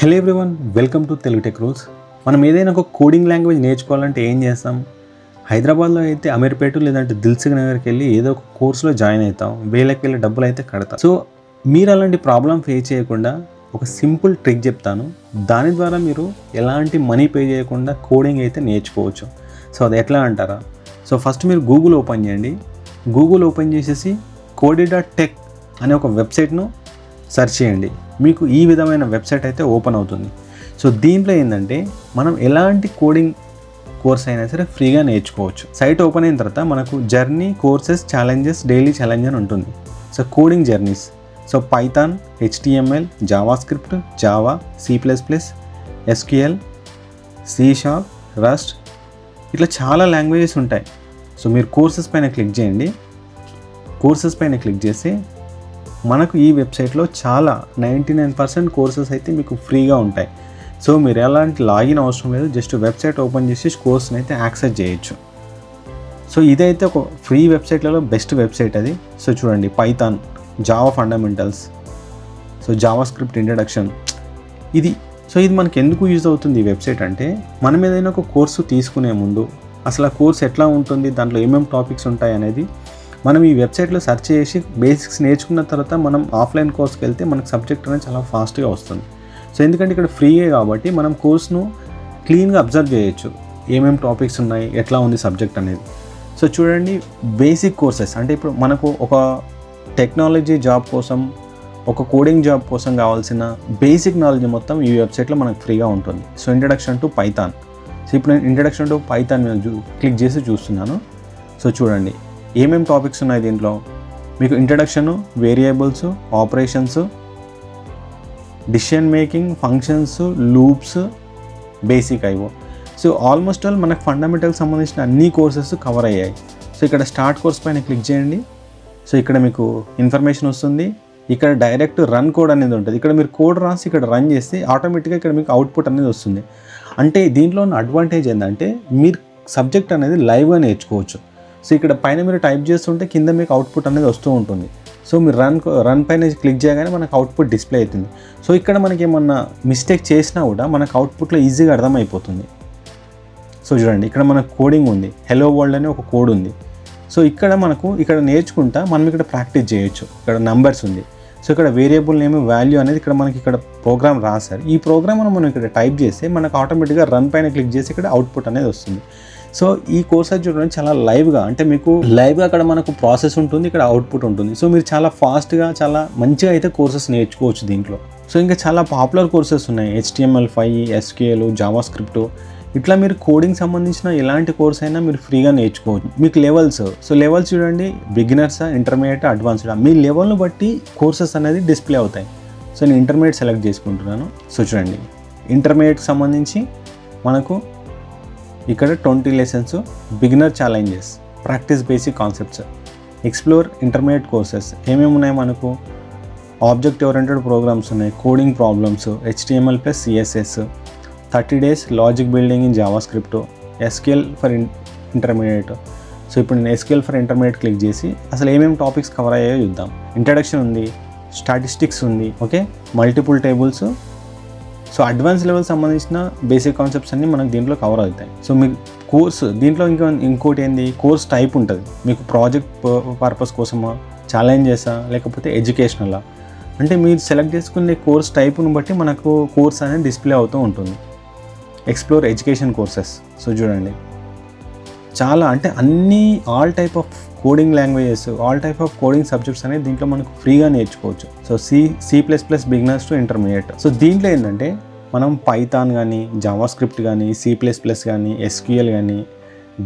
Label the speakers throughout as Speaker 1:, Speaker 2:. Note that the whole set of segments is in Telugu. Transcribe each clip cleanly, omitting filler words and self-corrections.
Speaker 1: Hello everyone, welcome to Telugu tech rules. మనం ఏదైనా ఒక కోడింగ్ లాంగ్వేజ్ నేర్చుకోవాలంటే ఏం చేస్తాం? హైదరాబాద్లో అయితే అమీర్పేట లేదంటే దిల్సుఖ్ నగర్కి వెళ్ళి ఏదో ఒక కోర్సులో జాయిన్ అవుతాం, వేల డబ్బులు అయితే కడతాం. సో మీరు అలాంటి ప్రాబ్లం ఫేస్ చేయకుండా ఒక సింపుల్ ట్రిక్ చెప్తాను. దాని ద్వారా మీరు ఎలాంటి మనీ పే చేయకుండా కోడింగ్ అయితే నేర్చుకోవచ్చు. సో అది ఎట్లా అంటారా? సో ఫస్ట్ మీరు గూగుల్ ఓపెన్ చేయండి. గూగుల్ ఓపెన్ చేసేసి codey.tech అనే ఒక వెబ్సైట్ను సెర్చ్ చేయండి. మీకు ఈ విధమైన వెబ్సైట్ అయితే ఓపెన్ అవుతుంది. సో దీంట్లో ఏంటంటే మనం ఎలాంటి కోడింగ్ కోర్స్ అయినా సరే ఫ్రీగా నేర్చుకోవచ్చు. సైట్ ఓపెన్ అయిన తర్వాత మనకు journey, courses, challenges, daily challenge అని ఉంటుంది. So coding journeys, so Python, HTML, JavaScript, Java, C++, SQL, C#, rust, ఇట్లా చాలా లాంగ్వేజెస్ ఉంటాయి. సో మీరు కోర్సెస్ పైన క్లిక్ చేయండి. కోర్సెస్ పైన క్లిక్ చేసి మనకు ఈ వెబ్సైట్లో చాలా 99% కోర్సెస్ అయితే మీకు ఫ్రీగా ఉంటాయి. సో మీరు ఎలాంటి లాగిన్ అవసరం లేదు, జస్ట్ వెబ్సైట్ ఓపెన్ చేసి కోర్స్ని అయితే యాక్సెస్ చేయొచ్చు. సో ఇదైతే ఒక ఫ్రీ వెబ్సైట్లలో బెస్ట్ వెబ్సైట్ అది. సో చూడండి, Python, Java fundamentals, so JavaScript introduction, ఇది మనకి ఎందుకు యూజ్ అవుతుంది ఈ వెబ్సైట్ అంటే, మనం ఏదైనా ఒక కోర్సు తీసుకునే ముందు అసలు ఆ కోర్స్ ఎట్లా ఉంటుంది, దాంట్లో ఏమేమి టాపిక్స్ ఉంటాయి అనేది మనం ఈ వెబ్సైట్లో సెర్చ్ చేసి బేసిక్స్ నేర్చుకున్న తర్వాత మనం ఆఫ్లైన్ కోర్స్కి వెళ్తే మనకు సబ్జెక్ట్ అనేది చాలా ఫాస్ట్గా వస్తుంది. సో ఎందుకంటే ఇక్కడ ఫ్రీయే కాబట్టి మనం కోర్స్ను క్లీన్గా అబ్జర్వ్ చేయొచ్చు, ఏమేమి టాపిక్స్ ఉన్నాయి, ఎట్లా ఉంది సబ్జెక్ట్ అనేది. సో చూడండి, బేసిక్ కోర్సెస్ అంటే ఇప్పుడు మనకు ఒక టెక్నాలజీ జాబ్ కోసం, ఒక కోడింగ్ జాబ్ కోసం కావాల్సిన బేసిక్ నాలెడ్జ్ మొత్తం ఈ వెబ్సైట్లో మనకు ఫ్రీగా ఉంటుంది. So introduction to Python. So ఇప్పుడు నేను ఇంట్రడక్షన్ టు పైథాన్ మీద క్లిక్ చేసి చూస్తున్నాను. సో చూడండి ఏమేమి టాపిక్స్ ఉన్నాయి దీంట్లో. మీకు introduction, variables, operations, decision making, functions, loops, basic IO. So almost all మనకు ఫండమెంటల్కి సంబంధించిన అన్ని కోర్సెస్ కవర్ అయ్యాయి. సో ఇక్కడ స్టార్ట్ కోర్స్ పైన క్లిక్ చేయండి. సో ఇక్కడ మీకు ఇన్ఫర్మేషన్ వస్తుంది. ఇక్కడ డైరెక్ట్ రన్ కోడ్ అనేది ఉంటుంది. ఇక్కడ మీరు కోడ్ రాసి ఇక్కడ రన్ చేస్తే ఆటోమేటిక్గా ఇక్కడ మీకు అవుట్పుట్ అనేది వస్తుంది. అంటే దీంట్లో ఉన్న అడ్వాంటేజ్ ఏంటంటే మీరు సబ్జెక్ట్ అనేది లైవ్గా నేర్చుకోవచ్చు. సో ఇక్కడ పైన మీరు టైప్ చేస్తుంటే కింద మీకు అవుట్పుట్ అనేది వస్తూ ఉంటుంది. సో మీరు రన్ పైన క్లిక్ చేయగానే మనకు అవుట్పుట్ డిస్ప్లే అవుతుంది. సో ఇక్కడ మనకి ఏమన్నా మిస్టేక్ చేసినా కూడా మనకు అవుట్పుట్లో ఈజీగా అర్థమైపోతుంది. సో చూడండి, ఇక్కడ మనకు కోడింగ్ ఉంది, హెలో వరల్డ్ అనే ఒక కోడ్ ఉంది. సో ఇక్కడ నేర్చుకుంటా మనం ఇక్కడ ప్రాక్టీస్ చేయొచ్చు. ఇక్కడ నంబర్స్ ఉంది. సో ఇక్కడ వేరియబుల్ నేమ్, వాల్యూ అనేది ఇక్కడ ప్రోగ్రామ్ రాశారు. ఈ ప్రోగ్రామ్ మనం ఇక్కడ టైప్ చేస్తే మనకు ఆటోమేటిక్గా రన్ పైన క్లిక్ చేసి ఇక్కడ అవుట్పుట్ అనేది వస్తుంది. సో ఈ కోర్స్ అది చూడండి చాలా లైవ్గా, అంటే మీకు లైవ్గా అక్కడ మనకు ప్రాసెస్ ఉంటుంది, ఇక్కడ అవుట్పుట్ ఉంటుంది. సో మీరు చాలా ఫాస్ట్గా, చాలా మంచిగా అయితే కోర్సెస్ నేర్చుకోవచ్చు దీంట్లో. సో ఇంకా చాలా పాపులర్ కోర్సెస్ ఉన్నాయి, HTML5, SQL, జావాస్క్రిప్ట్, ఇట్లా మీరు కోడింగ్ సంబంధించిన ఎలాంటి కోర్స్ అయినా మీరు ఫ్రీగా నేర్చుకోవచ్చు. మీకు లెవెల్స్, సో లెవెల్స్ చూడండి, బిగినర్సా, ఇంటర్మీడియట్, అడ్వాన్స్డ్, మీ లెవెల్ను బట్టి కోర్సెస్ అనేది డిస్ప్లే అవుతాయి. సో నేను ఇంటర్మీడియట్ సెలెక్ట్ చేసుకుంటున్నాను. సో చూడండి, ఇంటర్మీడియట్కి సంబంధించి మనకు ఇక్కడ 20 lessons, beginner challenges, practice basic concepts, explore intermediate courses, ఏమేమి ఉన్నాయి మనకు, ఆబ్జెక్ట్ ఓరియంటెడ్ ప్రోగ్రామ్స్ ఉన్నాయి, coding problems, HTML + CSS, 30 days logic building in JavaScript, SQL for intermediate. So ఇప్పుడు నేను SQL ఫర్ ఇంటర్మీడియట్ క్లిక్ చేసి అసలు ఏమేమి టాపిక్స్ కవర్ అయ్యాయో చూద్దాం. ఇంట్రడక్షన్ ఉంది, స్టాటిస్టిక్స్ ఉంది, okay, multiple tables. So advance level సంబంధించిన బేసిక్ కాన్సెప్ట్స్ అన్నీ మనకు దీంట్లో కవర్ అవుతాయి. సో మీకు కోర్స్ దీంట్లో ఇంకోటి ఏంది, కోర్స్ టైప్ ఉంటుంది. మీకు ప్రాజెక్ట్ పర్పస్ కోసమా, ఛాలెంజెసా, లేకపోతే ఎడ్యుకేషనలా, అంటే మీరు సెలెక్ట్ చేసుకునే కోర్స్ టైప్ను బట్టి మనకు కోర్స్ అనేది డిస్ప్లే అవుతూ ఉంటుంది. Explore education courses. సో చూడండి చాలా, అంటే అన్ని all type of coding languages, all type of coding subjects అనేది దీంట్లో మనకు ఫ్రీగా నేర్చుకోవచ్చు. So C++ beginners to intermediate. So దీంట్లో ఏంటంటే మనం పైథాన్ కానీ, జావాస్క్రిప్ట్ కానీ, C++ కానీ, SQL కానీ,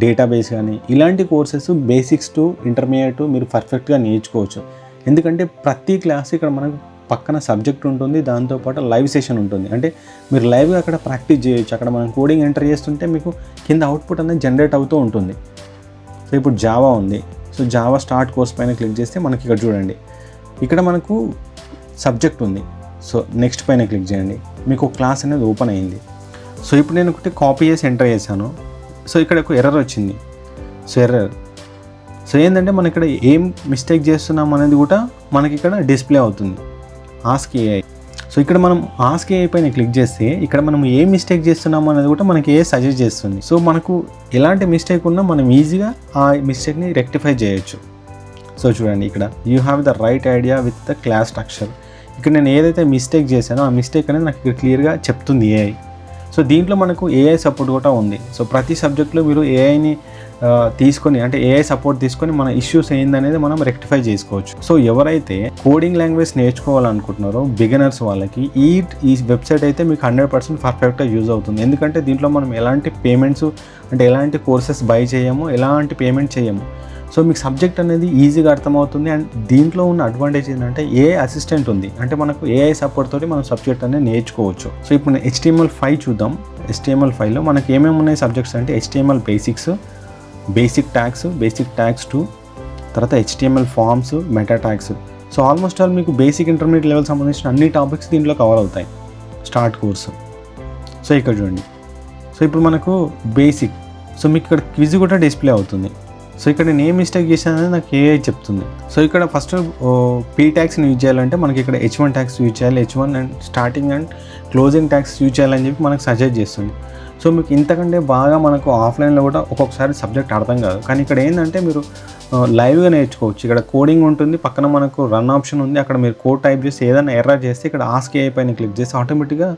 Speaker 1: డేటాబేస్ కానీ, ఇలాంటి కోర్సెస్ బేసిక్స్ టు ఇంటర్మీడియట్ మీరు పర్ఫెక్ట్గా నేర్చుకోవచ్చు. ఎందుకంటే ప్రతి క్లాస్ ఇక్కడ మనకు పక్కన సబ్జెక్ట్ ఉంటుంది, దాంతోపాటు లైవ్ సెషన్ ఉంటుంది. అంటే మీరు లైవ్గా అక్కడ ప్రాక్టీస్ చేయొచ్చు. అక్కడ మనం కోడింగ్ ఎంటర్ చేస్తుంటే మీకు కింద అవుట్పుట్ అనేది జనరేట్ అవుతూ ఉంటుంది. సో ఇప్పుడు జావా ఉంది. సో జావా స్టార్ట్ కోర్స్ పైన క్లిక్ చేస్తే మనకి ఇక్కడ చూడండి, ఇక్కడ మనకు సబ్జెక్ట్ ఉంది. సో నెక్స్ట్ పైన క్లిక్ చేయండి, మీకు క్లాస్ అనేది ఓపెన్ అయింది. సో ఇప్పుడు నేను ఒకటి కాపీ చేసి ఎంటర్ చేశాను. సో ఇక్కడ ఒక ఎర్రర్ వచ్చింది. సో ఏంటంటే మనం ఇక్కడ ఏం మిస్టేక్ చేస్తున్నాం అనేది కూడా మనకి ఇక్కడ డిస్ప్లే అవుతుంది. Ask AI. సో ఇక్కడ మనం ఆస్క్ ఏఐ పైన క్లిక్ చేస్తే ఇక్కడ మనం ఏ మిస్టేక్ చేస్తున్నాము అనేది కూడా మనకి ఏ సజెస్ట్ చేస్తుంది. సో మనకు ఎలాంటి మిస్టేక్ ఉన్నా మనం ఈజీగా ఆ మిస్టేక్ని రెక్టిఫై చేయొచ్చు. సో చూడండి, ఇక్కడ you have the right idea with the class structure. ఇక్కడ నేను ఏదైతే మిస్టేక్ చేశానో ఆ మిస్టేక్ అనేది నాకు ఇక్కడ క్లియర్గా చెప్తుంది ఏఐ. సో దీంట్లో మనకు ఏఐ సపోర్ట్ కూడా ఉంది. సో ప్రతి సబ్జెక్ట్లో మీరు ఏఐని తీసుకొని, అంటే ఏఐ సపోర్ట్ తీసుకొని మన ఇష్యూస్ ఏందనేది మనం రెక్టిఫై చేసుకోవచ్చు. సో ఎవరైతే కోడింగ్ లాంగ్వేజ్ నేర్చుకోవాలనుకుంటున్నారో బిగినర్స్ వాళ్ళకి ఈ వెబ్సైట్ అయితే మీకు 100% పర్ఫెక్ట్గా యూజ్ అవుతుంది. ఎందుకంటే దీంట్లో మనం ఎలాంటి పేమెంట్స్, అంటే ఎలాంటి కోర్సెస్ బై చేయము, ఎలాంటి పేమెంట్ చేయము. సో మీకు సబ్జెక్ట్ అనేది ఈజీగా అర్థమవుతుంది. అండ్ దీంట్లో ఉన్న అడ్వాంటేజ్ ఏంటంటే ఏఐ అసిస్టెంట్ ఉంది, అంటే మనకు ఏఐ సపోర్ట్ తోటి మనం సబ్జెక్ట్ అనేది నేర్చుకోవచ్చు. సో ఇప్పుడు HTML5 చూద్దాం. HTML5లో మనకి ఏమేమి ఉన్నాయి సబ్జెక్ట్స్ అంటే HTML basics, basic tags, basic tags 2, తర్వాత HTML forms, meta tags. So almost all మీకు బేసిక్ ఇంటర్మీడియట్ లెవెల్ సంబంధించిన అన్ని టాపిక్స్ దీంట్లో కవర్ అవుతాయి. Start course. సో ఇక్కడ చూడండి, సో ఇప్పుడు మనకు బేసిక్, సో మీకు ఇక్కడ క్విజ్ కూడా డిస్ప్లే అవుతుంది. సో ఇక్కడ నేను ఏ మిస్టేక్ చేశానని నాకు ఏఐ చెప్తుంది. సో ఇక్కడ ఫస్ట్ పీ ట్యాగ్స్ని యూజ్ చేయాలంటే మనకి ఇక్కడ H1 ట్యాగ్స్ యూజ్ చేయాలి, H1 and starting and closing tags use చేయాలని చెప్పి మనకు సజెస్ట్ చేస్తుంది. సో మీకు ఇంతకంటే బాగా మనకు ఆఫ్లైన్లో కూడా ఒక్కొక్కసారి సబ్జెక్ట్ అర్థం కాదు, కానీ ఇక్కడ ఏంటంటే మీరు లైవ్గా నేర్చుకోవచ్చు. ఇక్కడ కోడింగ్ ఉంటుంది, పక్కన మనకు రన్ ఆప్షన్ ఉంది. అక్కడ మీరు కోడ్ టైప్ చేసి ఏదైనా ఎర్రర్ చేస్తే ఇక్కడ ఆస్క్ ఏఐ పైన క్లిక్ చేసి ఆటోమేటిక్గా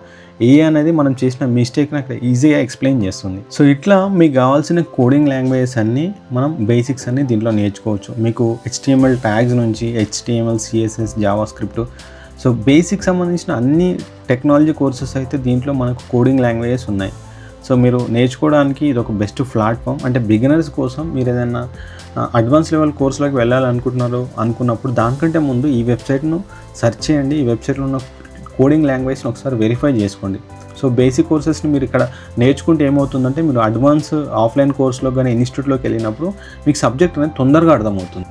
Speaker 1: ఏఐ అనేది మనం చేసిన మిస్టేక్ని అక్కడ ఈజీగా ఎక్స్ప్లెయిన్ చేస్తుంది. సో ఇట్లా మీకు కావాల్సిన కోడింగ్ లాంగ్వేజెస్ అన్నీ మనం బేసిక్స్ అన్నీ దీంట్లో నేర్చుకోవచ్చు. మీకు HTML ట్యాగ్స్ నుంచి HTML, CSS, Java script, so basic సంబంధించిన అన్ని టెక్నాలజీ కోర్సెస్ అయితే దీంట్లో మనకు కోడింగ్ లాంగ్వేజెస్ ఉన్నాయి. సో మీరు నేర్చుకోవడానికి ఇది ఒక బెస్ట్ ప్లాట్ఫామ్. అంటే బిగినర్స్ కోసం మీరు ఏదైనా అడ్వాన్స్ లెవెల్ కోర్సులోకి అనుకున్నప్పుడు దానికంటే ముందు ఈ వెబ్సైట్ను సెర్చ్ చేయండి. ఈ వెబ్సైట్లో ఉన్న కోడింగ్ లాంగ్వేజ్ని ఒకసారి వెరిఫై చేసుకోండి. సో బేసిక్ కోర్సెస్ని మీరు ఇక్కడ నేర్చుకుంటే ఏమవుతుందంటే మీరు అడ్వాన్స్ ఆఫ్లైన్ కోర్సులో కానీ ఇన్స్టిట్యూట్లోకి వెళ్ళినప్పుడు మీకు సబ్జెక్ట్ అనేది తొందరగా అర్థమవుతుంది.